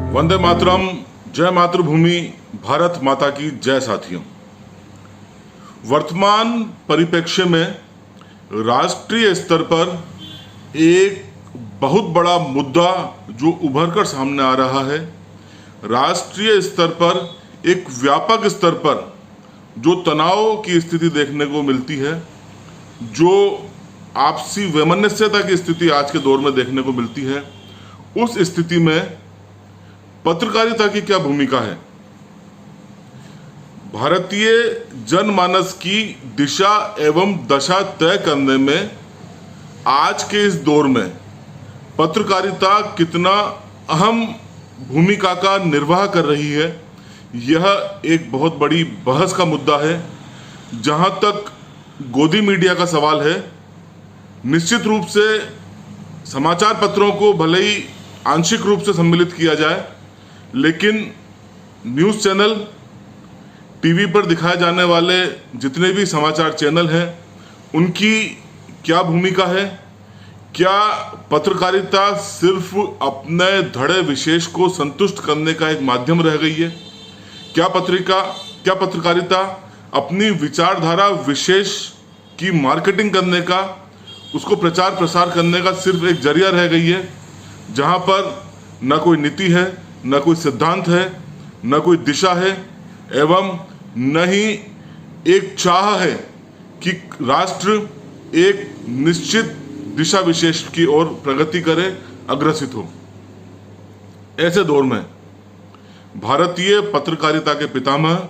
वंदे मातरम। जय मातृभूमि, भारत माता की जय। साथियों, वर्तमान परिप्रेक्ष्य में राष्ट्रीय स्तर पर एक बहुत बड़ा मुद्दा जो उभर कर सामने आ रहा है, राष्ट्रीय स्तर पर एक व्यापक स्तर पर जो तनाव की स्थिति देखने को मिलती है, जो आपसी वैमनस्यता की स्थिति आज के दौर में देखने को मिलती है, उस स्थिति में पत्रकारिता की क्या भूमिका है। भारतीय जनमानस की दिशा एवं दशा तय करने में आज के इस दौर में पत्रकारिता कितना अहम भूमिका का निर्वाह कर रही है, यह एक बहुत बड़ी बहस का मुद्दा है। जहां तक गोदी मीडिया का सवाल है, निश्चित रूप से समाचार पत्रों को भले ही आंशिक रूप से सम्मिलित किया जाए, लेकिन न्यूज़ चैनल, टीवी पर दिखाए जाने वाले जितने भी समाचार चैनल हैं, उनकी क्या भूमिका है। क्या पत्रकारिता सिर्फ अपने धड़े विशेष को संतुष्ट करने का एक माध्यम रह गई है? क्या पत्रकारिता अपनी विचारधारा विशेष की मार्केटिंग करने का, उसको प्रचार प्रसार करने का सिर्फ एक जरिया रह गई है, जहां पर न कोई नीति है, न कोई सिद्धांत है, न कोई दिशा है, एवं न ही एक चाह है कि राष्ट्र एक निश्चित दिशा विशेष की ओर प्रगति करे, अग्रसित हो। ऐसे दौर में भारतीय पत्रकारिता के पितामह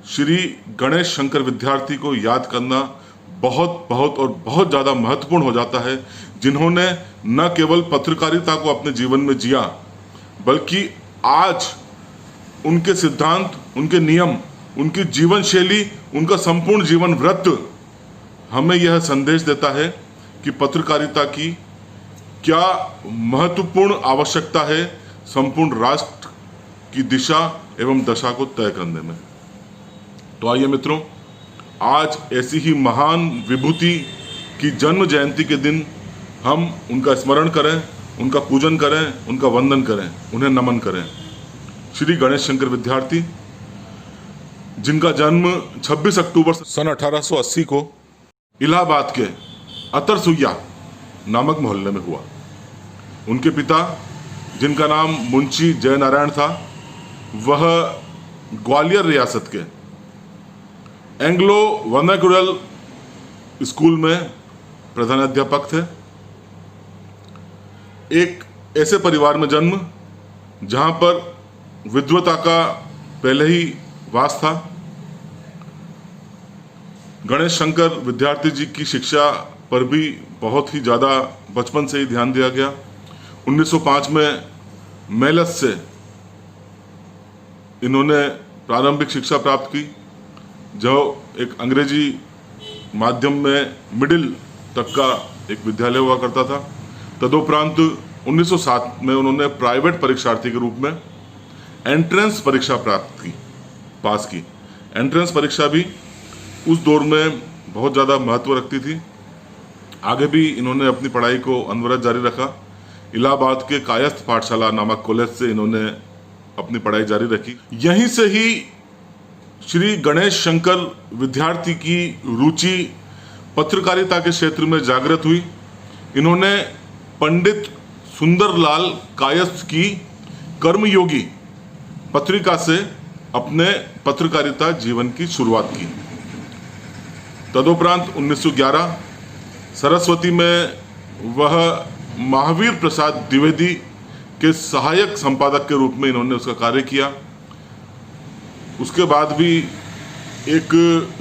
श्री गणेश शंकर विद्यार्थी को याद करना बहुत बहुत और बहुत ज़्यादा महत्वपूर्ण हो जाता है, जिन्होंने न केवल पत्रकारिता को अपने जीवन में जिया, बल्कि आज उनके सिद्धांत, उनके नियम, उनकी जीवन शैली, उनका संपूर्ण जीवन व्रत हमें यह संदेश देता है कि पत्रकारिता की क्या महत्वपूर्ण आवश्यकता है संपूर्ण राष्ट्र की दिशा एवं दशा को तय करने में। तो आइए मित्रों, आज ऐसी ही महान विभूति की जन्म जयंती के दिन हम उनका स्मरण करें, उनका पूजन करें, उनका वंदन करें, उन्हें नमन करें। श्री गणेश शंकर विद्यार्थी, जिनका जन्म 26 अक्टूबर सन 1880 को इलाहाबाद के अतरसुइया नामक मोहल्ले में हुआ। उनके पिता, जिनका नाम मुंशी जयनारायण था, वह ग्वालियर रियासत के एंग्लो वर्नाक्युलर स्कूल में प्रधानाध्यापक थे। एक ऐसे परिवार में जन्म जहां पर विद्वता का पहले ही वास था। गणेश शंकर विद्यार्थी जी की शिक्षा पर भी बहुत ही ज़्यादा बचपन से ही ध्यान दिया गया। 1905 में मेलस से इन्होंने प्रारंभिक शिक्षा प्राप्त की, जो एक अंग्रेजी माध्यम में मिडिल तक का एक विद्यालय हुआ करता था। तदुपरांत 1907 में उन्होंने प्राइवेट परीक्षार्थी के रूप में एंट्रेंस परीक्षा पास की। एंट्रेंस परीक्षा भी उस दौर में बहुत ज़्यादा महत्व रखती थी। आगे भी इन्होंने अपनी पढ़ाई को अनवरत जारी रखा। इलाहाबाद के कायस्थ पाठशाला नामक कॉलेज से इन्होंने अपनी पढ़ाई जारी रखी। यहीं से ही श्री गणेश शंकर विद्यार्थी की रुचि पत्रकारिता के क्षेत्र में जागृत हुई। इन्होंने पंडित सुंदरलाल कायस्थ की कर्मयोगी पत्रिका से अपने पत्रकारिता जीवन की शुरुआत की। तदुपरांत 1911 सरस्वती में वह महावीर प्रसाद द्विवेदी के सहायक संपादक के रूप में इन्होंने उसका कार्य किया। उसके बाद भी एक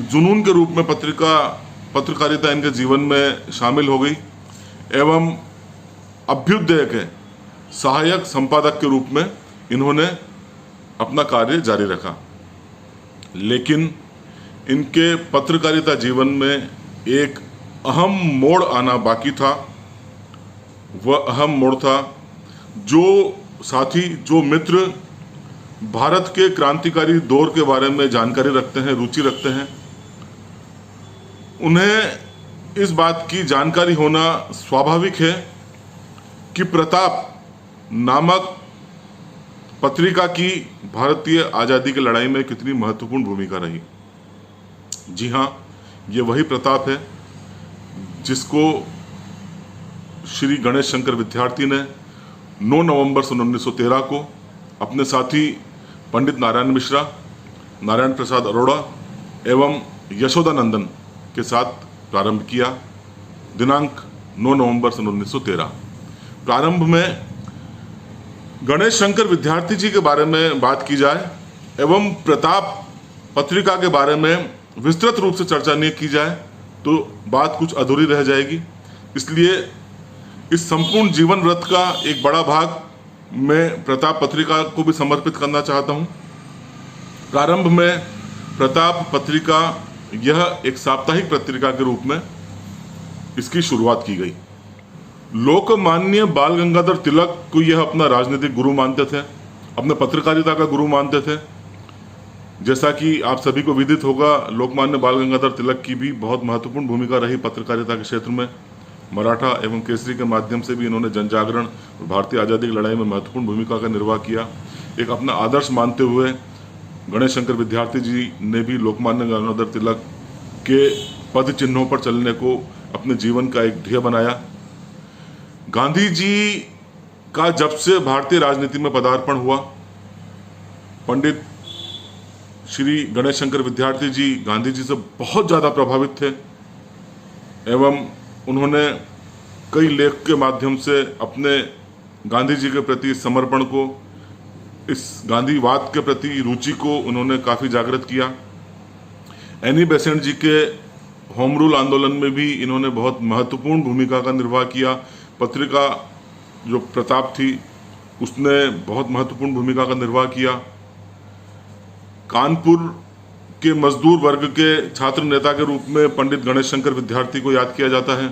जुनून के रूप में पत्रकारिता इनके जीवन में शामिल हो गई एवं अभ्युदय के सहायक संपादक के रूप में इन्होंने अपना कार्य जारी रखा। लेकिन इनके पत्रकारिता जीवन में एक अहम मोड़ आना बाकी था। वह अहम मोड़ था जो साथी, जो मित्र भारत के क्रांतिकारी दौर के बारे में जानकारी रखते हैं, रुचि रखते हैं, उन्हें इस बात की जानकारी होना स्वाभाविक है कि प्रताप नामक पत्रिका की भारतीय आज़ादी की लड़ाई में कितनी महत्वपूर्ण भूमिका रही। जी हाँ, ये वही प्रताप है जिसको श्री गणेश शंकर विद्यार्थी ने 9 नवंबर सन 1913 को अपने साथी पंडित नारायण मिश्रा, नारायण प्रसाद अरोड़ा एवं यशोदानंदन के साथ प्रारंभ किया। दिनांक 9 नवंबर सन 1913। प्रारंभ में गणेश शंकर विद्यार्थी जी के बारे में बात की जाए एवं प्रताप पत्रिका के बारे में विस्तृत रूप से चर्चा नहीं की जाए तो बात कुछ अधूरी रह जाएगी। इसलिए इस संपूर्ण जीवन व्रत का एक बड़ा भाग मैं प्रताप पत्रिका को भी समर्पित करना चाहता हूँ। प्रारंभ में प्रताप पत्रिका यह एक साप्ताहिक पत्रिका के रूप में इसकी शुरुआत की गई। लोकमान्य बाल गंगाधर तिलक को यह अपना राजनीतिक गुरु मानते थे, अपने पत्रकारिता का गुरु मानते थे। जैसा कि आप सभी को विदित होगा, लोकमान्य बाल गंगाधर तिलक की भी बहुत महत्वपूर्ण भूमिका रही पत्रकारिता के क्षेत्र में। मराठा एवं केसरी के माध्यम से भी इन्होंने जन जागरण और भारतीय आज़ादी की लड़ाई में महत्वपूर्ण भूमिका का निर्वाह किया। एक अपना आदर्श मानते हुए गणेश शंकर विद्यार्थी जी ने भी लोकमान्य गंगाधर तिलक के पद चिन्हों पर चलने को अपने जीवन का एक ध्येय बनाया। गांधी जी का जब से भारतीय राजनीति में पदार्पण हुआ, पंडित श्री गणेश शंकर विद्यार्थी जी गांधी जी से बहुत ज़्यादा प्रभावित थे एवं उन्होंने कई लेख के माध्यम से अपने गांधी जी के प्रति समर्पण को, इस गांधीवाद के प्रति रुचि को उन्होंने काफ़ी जागृत किया। एनी बेसेंट जी के होम रूल आंदोलन में भी इन्होंने बहुत महत्वपूर्ण भूमिका का निर्वाह किया। पत्रिका जो प्रताप थी उसने बहुत महत्वपूर्ण भूमिका का निर्वाह किया। कानपुर के मजदूर वर्ग के छात्र नेता के रूप में पंडित गणेश शंकर विद्यार्थी को याद किया जाता है।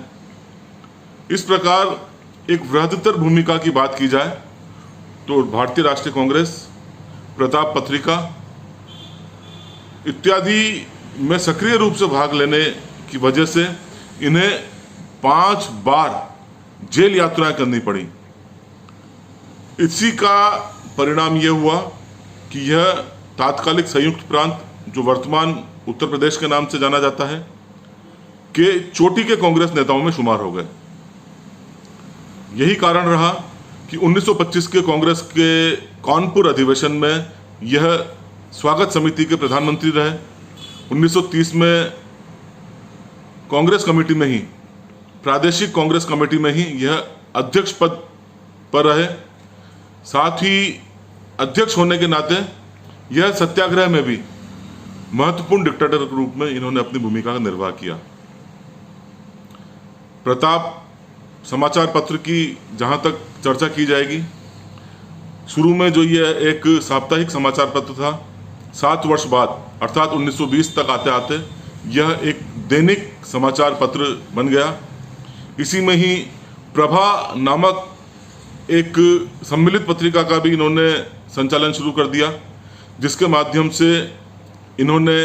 इस प्रकार एक बृहत्तर भूमिका की बात की जाए तो भारतीय राष्ट्रीय कांग्रेस, प्रताप पत्रिका इत्यादि में सक्रिय रूप से भाग लेने की वजह से इन्हें 5 बार जेल यात्राएं करनी पड़ी। इसी का परिणाम यह हुआ कि यह तात्कालिक संयुक्त प्रांत, जो वर्तमान उत्तर प्रदेश के नाम से जाना जाता है, के चोटी के कांग्रेस नेताओं में शुमार हो गए। यही कारण रहा कि 1925 के कांग्रेस के कानपुर अधिवेशन में यह स्वागत समिति के प्रधानमंत्री रहे। 1930 में कांग्रेस कमेटी में ही, प्रादेशिक कांग्रेस कमेटी में ही यह अध्यक्ष पद पर रहे। साथ ही अध्यक्ष होने के नाते यह सत्याग्रह में भी महत्वपूर्ण डिक्टेटर के रूप में इन्होंने अपनी भूमिका का निर्वाह किया। प्रताप समाचार पत्र की जहां तक चर्चा की जाएगी, शुरू में जो यह एक साप्ताहिक समाचार पत्र था, 7 वर्ष बाद अर्थात 1920 तक आते आते यह एक दैनिक समाचार पत्र बन गया। इसी में ही प्रभा नामक एक सम्मिलित पत्रिका का भी इन्होंने संचालन शुरू कर दिया, जिसके माध्यम से इन्होंने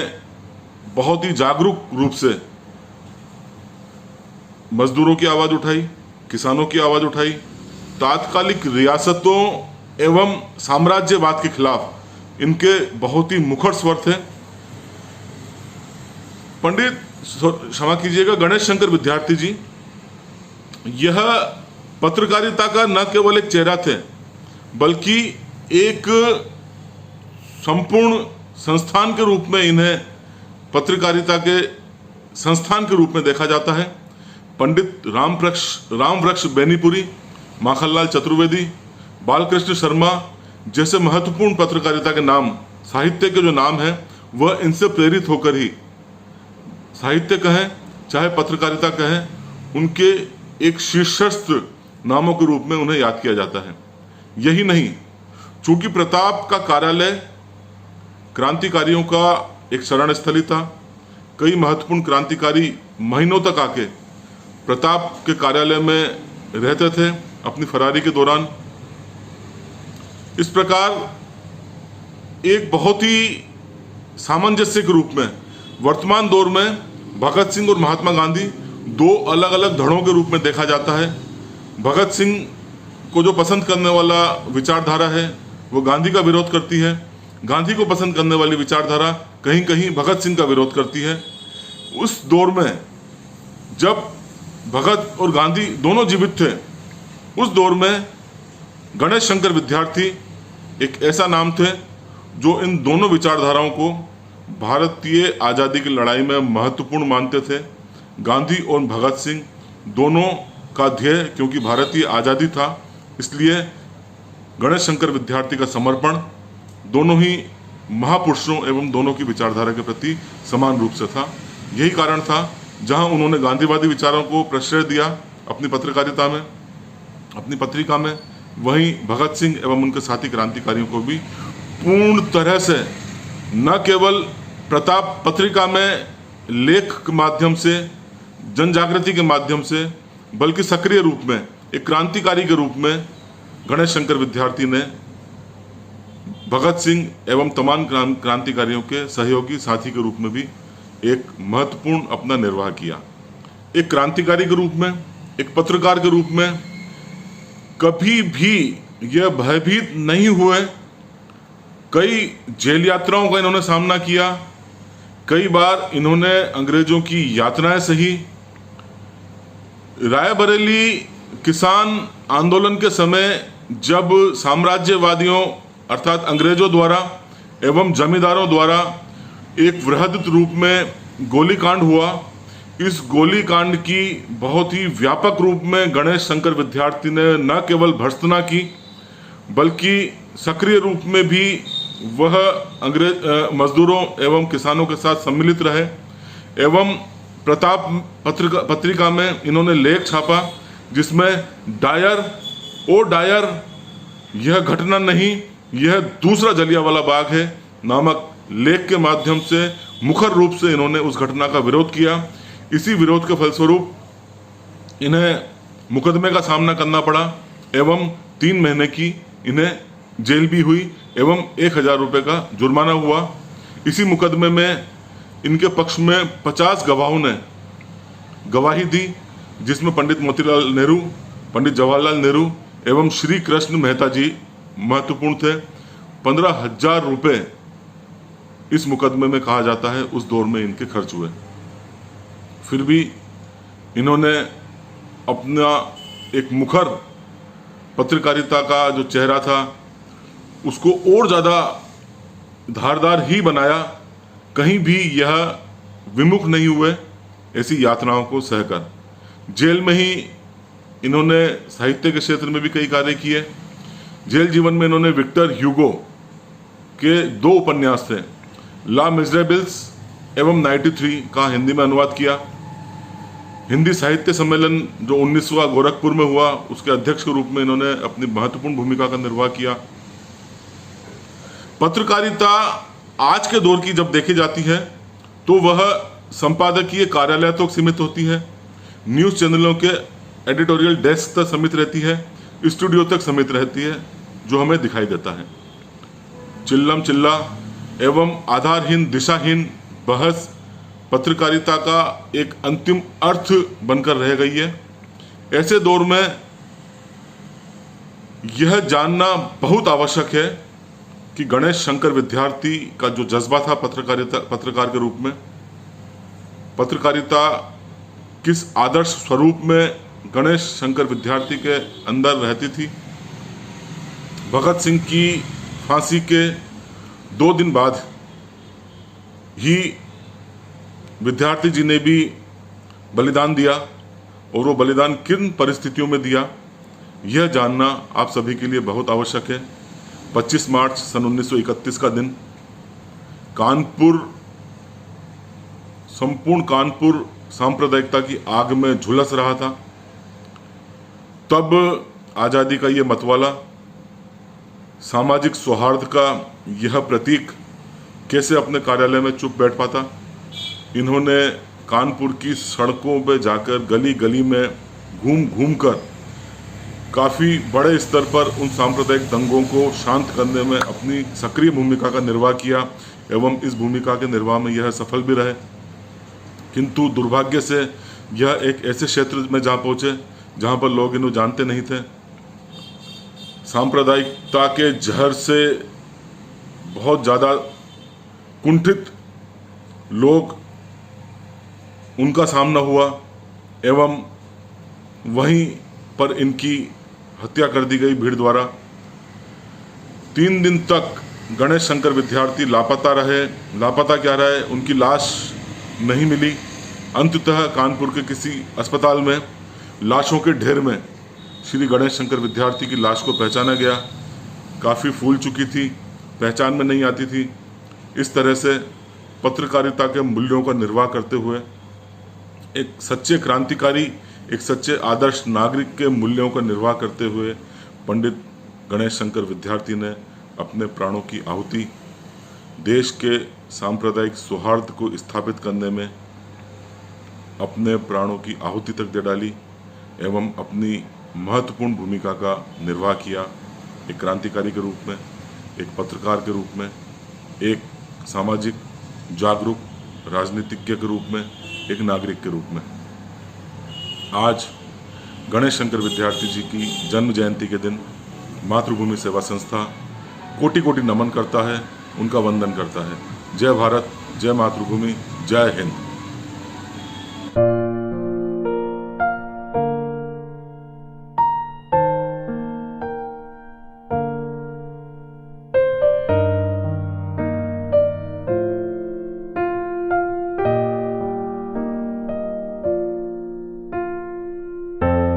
बहुत ही जागरूक रूप से मजदूरों की आवाज़ उठाई, किसानों की आवाज़ उठाई, तात्कालिक रियासतों एवं साम्राज्यवाद के खिलाफ इनके बहुत ही मुखर स्वर थे। पंडित, क्षमा कीजिएगा, गणेश शंकर विद्यार्थी जी यह पत्रकारिता का न केवल एक चेहरा थे, बल्कि एक संपूर्ण संस्थान के रूप में इन्हें पत्रकारिता के संस्थान के रूप में देखा जाता है। पंडित रामवृक्ष बेनीपुरी, माखनलाल चतुर्वेदी, बालकृष्ण शर्मा जैसे महत्वपूर्ण पत्रकारिता के नाम, साहित्य के जो नाम हैं, वह इनसे प्रेरित होकर ही, साहित्य कहें चाहे पत्रकारिता कहें, उनके एक शीर्षस्थ नामों के रूप में उन्हें याद किया जाता है। यही नहीं, चूंकि प्रताप का कार्यालय क्रांतिकारियों का एक शरण स्थली था, कई महत्वपूर्ण क्रांतिकारी महीनों तक आके प्रताप के कार्यालय में रहते थे अपनी फरारी के दौरान। इस प्रकार एक बहुत ही सामंजस्य के रूप में वर्तमान दौर में भगत सिंह और महात्मा गांधी 2 अलग अलग धड़ों के रूप में देखा जाता है। भगत सिंह को जो पसंद करने वाला विचारधारा है वो गांधी का विरोध करती है। गांधी को पसंद करने वाली विचारधारा कहीं कहीं भगत सिंह का विरोध करती है। उस दौर में जब भगत और गांधी दोनों जीवित थे, उस दौर में गणेश शंकर विद्यार्थी एक ऐसा नाम थे जो इन दोनों विचारधाराओं को भारतीय आज़ादी की लड़ाई में महत्वपूर्ण मानते थे। गांधी और भगत सिंह दोनों का ध्येय, क्योंकि भारतीय आज़ादी था, इसलिए गणेश शंकर विद्यार्थी का समर्पण दोनों ही महापुरुषों एवं दोनों की विचारधारा के प्रति समान रूप से था। यही कारण था जहां उन्होंने गांधीवादी विचारों को प्रश्रय दिया अपनी पत्रकारिता में, अपनी पत्रिका में, वहीं भगत सिंह एवं उनके साथी क्रांतिकारियों को भी पूर्ण तरह से न केवल प्रताप पत्रिका में लेख के माध्यम से, जन जागृति के माध्यम से, बल्कि सक्रिय रूप में एक क्रांतिकारी के रूप में गणेश शंकर विद्यार्थी ने भगत सिंह एवं तमाम क्रांतिकारियों के सहयोगी साथी के रूप में भी एक महत्वपूर्ण अपना निर्वाह किया। एक क्रांतिकारी के रूप में, एक पत्रकार के रूप में कभी भी यह भयभीत नहीं हुए। कई जेल यात्राओं का इन्होंने सामना किया, कई बार इन्होंने अंग्रेजों की यातनाएं सही। रायबरेली किसान आंदोलन के समय जब साम्राज्यवादियों अर्थात अंग्रेजों द्वारा एवं जमींदारों द्वारा एक वृहद रूप में गोलीकांड हुआ, इस गोलीकांड की बहुत ही व्यापक रूप में गणेश शंकर विद्यार्थी ने न केवल भर्त्सना की, बल्कि सक्रिय रूप में भी वह अंग्रेज मजदूरों एवं किसानों के साथ सम्मिलित रहे। एवं प्रताप पत्रिका में इन्होंने लेख छापा जिसमें डायर ओ डायर, यह घटना नहीं, यह दूसरा जलियांवाला बाग है नामक लेख के माध्यम से मुखर रूप से इन्होंने उस घटना का विरोध किया। इसी विरोध के फलस्वरूप इन्हें मुकदमे का सामना करना पड़ा एवं 3 महीने की इन्हें जेल भी हुई एवं 1000 रुपये का जुर्माना हुआ। इसी मुकदमे में इनके पक्ष में 50 गवाहों ने गवाही दी, जिसमें पंडित मोतीलाल नेहरू, पंडित जवाहरलाल नेहरू एवं श्री कृष्ण मेहता जी महत्वपूर्ण थे। 15,000 रुपये इस मुकदमे में कहा जाता है उस दौर में इनके खर्च हुए। फिर भी इन्होंने अपना एक मुखर पत्रकारिता का जो चेहरा था उसको और ज़्यादा धारदार ही बनाया। कहीं भी यह विमुख नहीं हुए ऐसी यातनाओं को सहकर। जेल में ही इन्होंने साहित्य के क्षेत्र में भी कई कार्य किए। जेल जीवन में इन्होंने विक्टर ह्यूगो के 2 उपन्यास थे, ला मिजरेबल्स एवं 93 का हिंदी में अनुवाद किया। हिंदी साहित्य सम्मेलन जो 19वां गोरखपुर में हुआ उसके अध्यक्ष के रूप में इन्होंने अपनी महत्वपूर्ण भूमिका का निर्वाह किया। पत्रकारिता आज के दौर की जब देखी जाती है तो वह संपादकीय कार्यालय तक सीमित होती है, न्यूज़ चैनलों के एडिटोरियल डेस्क तक सीमित रहती है, स्टूडियो तक सीमित रहती है, जो हमें दिखाई देता है। चिल्लम चिल्ला एवं आधारहीन दिशाहीन बहस पत्रकारिता का एक अंतिम अर्थ बनकर रह गई है। ऐसे दौर में यह जानना बहुत आवश्यक है कि गणेश शंकर विद्यार्थी का जो जज्बा था पत्रकार के रूप में, पत्रकारिता किस आदर्श स्वरूप में गणेश शंकर विद्यार्थी के अंदर रहती थी। भगत सिंह की फांसी के 2 दिन बाद ही विद्यार्थी जी ने भी बलिदान दिया और वो बलिदान किन परिस्थितियों में दिया, यह जानना आप सभी के लिए बहुत आवश्यक है। 25 मार्च सन 1931 का दिन, कानपुर, संपूर्ण कानपुर सांप्रदायिकता की आग में झुलस रहा था। तब आज़ादी का ये मतवाला, सामाजिक सौहार्द का यह प्रतीक कैसे अपने कार्यालय में चुप बैठ पाता। इन्होंने कानपुर की सड़कों पर जाकर गली गली में घूम घूम कर काफ़ी बड़े स्तर पर उन सांप्रदायिक दंगों को शांत करने में अपनी सक्रिय भूमिका का निर्वाह किया एवं इस भूमिका के निर्वाह में यह सफल भी रहे। किंतु दुर्भाग्य से यह एक ऐसे क्षेत्र में जा पहुँचे जहाँ पर लोग इन्हें जानते नहीं थे। सांप्रदायिकता के जहर से बहुत ज़्यादा कुंठित लोग उनका सामना हुआ एवं वहीं पर इनकी हत्या कर दी गई भीड़ द्वारा। 3 दिन तक गणेश शंकर विद्यार्थी लापता रहे। लापता क्या रहे, उनकी लाश नहीं मिली। अंततः कानपुर के किसी अस्पताल में लाशों के ढेर में श्री गणेश शंकर विद्यार्थी की लाश को पहचाना गया। काफ़ी फूल चुकी थी, पहचान में नहीं आती थी। इस तरह से पत्रकारिता के मूल्यों का निर्वाह करते हुए एक सच्चे क्रांतिकारी, एक सच्चे आदर्श नागरिक के मूल्यों का निर्वाह करते हुए पंडित गणेश शंकर विद्यार्थी ने अपने प्राणों की आहुति देश के सांप्रदायिक सौहार्द को स्थापित करने में अपने प्राणों की आहुति तक दे डाली एवं अपनी महत्वपूर्ण भूमिका का निर्वाह किया। एक क्रांतिकारी के रूप में, एक पत्रकार के रूप में, एक सामाजिक जागरूक राजनीतिज्ञ के रूप में, एक नागरिक के रूप में। आज गणेश शंकर विद्यार्थी जी की जन्म जयंती के दिन मातृभूमि सेवा संस्था कोटि कोटि नमन करता है, उनका वंदन करता है। जय भारत, जय मातृभूमि, जय हिंद।